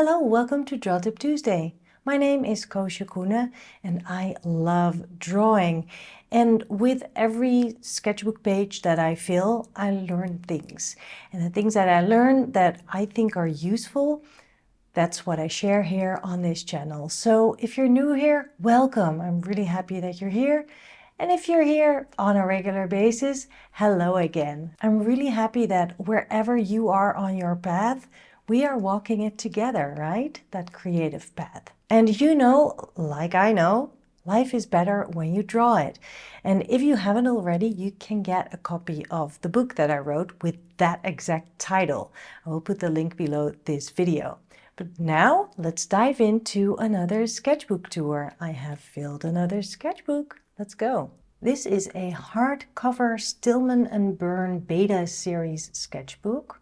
Hello, welcome to Draw Tip Tuesday. My name is Koosje Koene and I love drawing. And with every sketchbook page that I fill, I learn things. And the things that I learn that I think are useful, that's what I share here on this channel. So if you're new here, welcome. I'm really happy that you're here. And if you're here on a regular basis, hello again. I'm really happy that wherever you are on your path, we are walking it together, right? That creative path. And you know, like I know, life is better when you draw it. And if you haven't already, you can get a copy of the book that I wrote with that exact title. I will put the link below this video. But now let's dive into another sketchbook tour. I have filled another sketchbook. Let's go. This is a hardcover Stillman Birn Beta series sketchbook.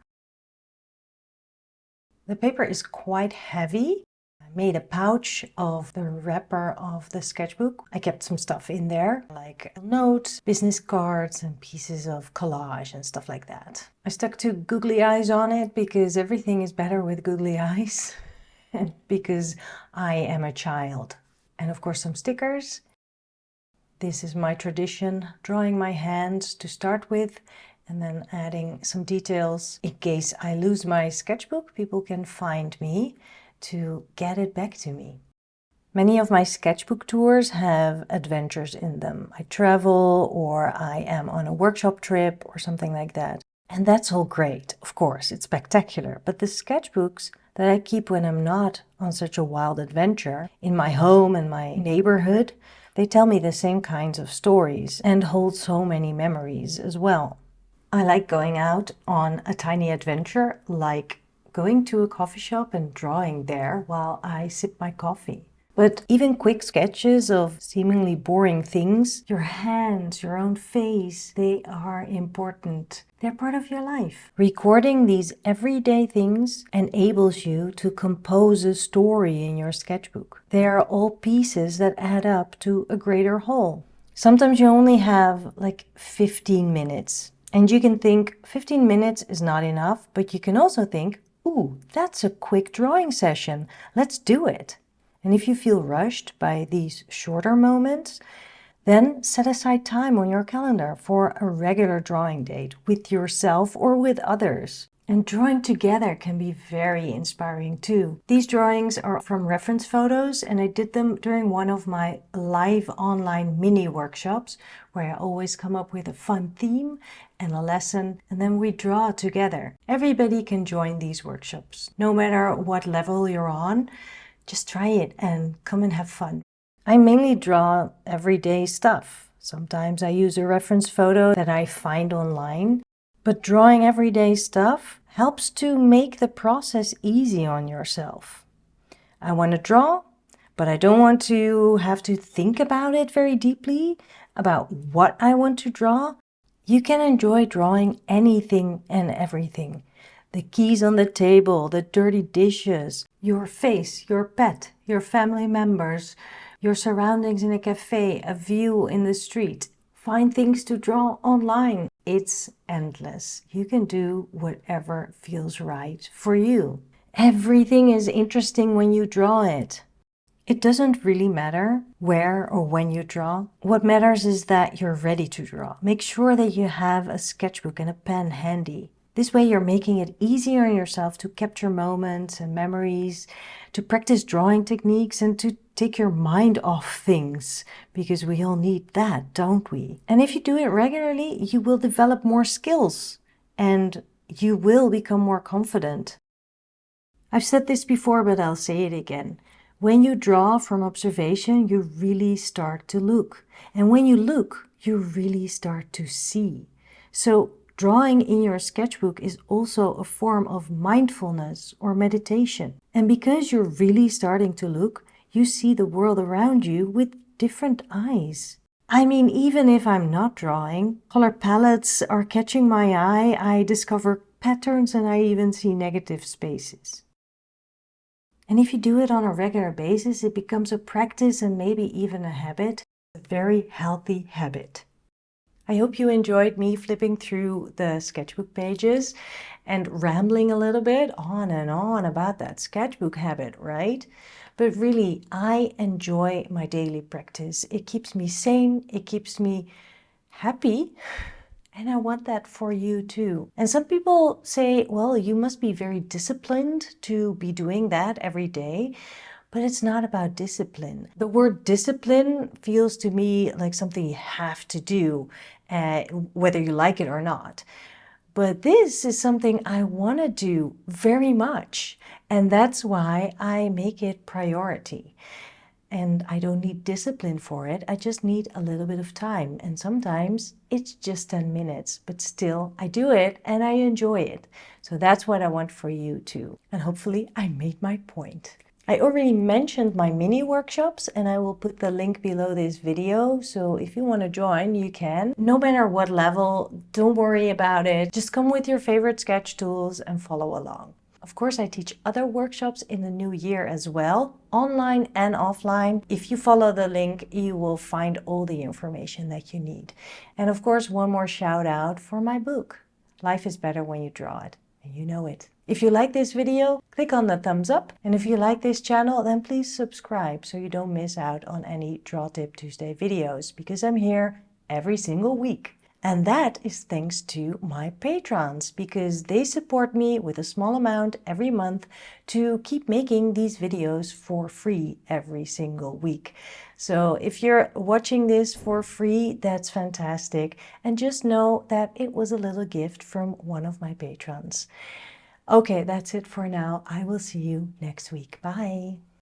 The paper is quite heavy. I made a pouch of the wrapper of the sketchbook. I kept some stuff in there, like notes, business cards, and pieces of collage and stuff like that. I stuck two googly eyes on it because everything is better with googly eyes. And because I am a child. And of course some stickers. This is my tradition, drawing my hands to start with, and then adding some details. In case I lose my sketchbook, people can find me to get it back to me. Many of my sketchbook tours have adventures in them. I travel, or I am on a workshop trip or something like that. And that's all great, of course, it's spectacular. But the sketchbooks that I keep when I'm not on such a wild adventure, in my home and my neighborhood, they tell me the same kinds of stories and hold so many memories as well. I like going out on a tiny adventure, like going to a coffee shop and drawing there while I sip my coffee. But even quick sketches of seemingly boring things, your hands, your own face, they are important. They're part of your life. Recording these everyday things enables you to compose a story in your sketchbook. They are all pieces that add up to a greater whole. Sometimes you only have like 15 minutes. And you can think 15 minutes is not enough, but you can also think, ooh, that's a quick drawing session. Let's do it. And if you feel rushed by these shorter moments, then set aside time on your calendar for a regular drawing date with yourself or with others. And drawing together can be very inspiring too. These drawings are from reference photos and I did them during one of my live online mini workshops where I always come up with a fun theme and a lesson and then we draw together. Everybody can join these workshops. No matter what level you're on, just try it and come and have fun. I mainly draw everyday stuff. Sometimes I use a reference photo that I find online. But drawing everyday stuff helps to make the process easy on yourself. I want to draw, but I don't want to have to think about it very deeply, about what I want to draw. You can enjoy drawing anything and everything. The keys on the table, the dirty dishes, your face, your pet, your family members, your surroundings in a cafe, a view in the street. Find things to draw online. It's endless. You can do whatever feels right for you. Everything is interesting when you draw it. It doesn't really matter where or when you draw. What matters is that you're ready to draw. Make sure that you have a sketchbook and a pen handy. This way you're making it easier on yourself to capture moments and memories, to practice drawing techniques and to take your mind off things, because we all need that, don't we? And if you do it regularly, you will develop more skills and you will become more confident. I've said this before, but I'll say it again. When you draw from observation, you really start to look. And when you look, you really start to see. So drawing in your sketchbook is also a form of mindfulness or meditation. And because you're really starting to look, you see the world around you with different eyes. I mean, even if I'm not drawing, color palettes are catching my eye, I discover patterns and I even see negative spaces. And if you do it on a regular basis, it becomes a practice and maybe even a habit, a very healthy habit. I hope you enjoyed me flipping through the sketchbook pages and rambling a little bit on and on about that sketchbook habit, right? But really, I enjoy my daily practice. It keeps me sane, it keeps me happy, and I want that for you too. And some people say, well, you must be very disciplined to be doing that every day. But it's not about discipline. The word discipline feels to me like something you have to do, whether you like it or not. But this is something I want to do very much. And that's why I make it priority. And I don't need discipline for it. I just need a little bit of time. And sometimes it's just 10 minutes, but still I do it and I enjoy it. So that's what I want for you too. And hopefully I made my point. I already mentioned my mini workshops and I will put the link below this video. So if you want to join, you can. No matter what level, don't worry about it. Just come with your favorite sketch tools and follow along. Of course, I teach other workshops in the new year as well, online and offline. If you follow the link, you will find all the information that you need. And of course, one more shout out for my book, Life is Better When You Draw It, and you know it. If you like this video, click on the thumbs up. And if you like this channel, then please subscribe so you don't miss out on any Draw Tip Tuesday videos, because I'm here every single week. And that is thanks to my patrons, because they support me with a small amount every month to keep making these videos for free every single week. So if you're watching this for free, that's fantastic. And just know that it was a little gift from one of my patrons. Okay, that's it for now. I will see you next week. Bye.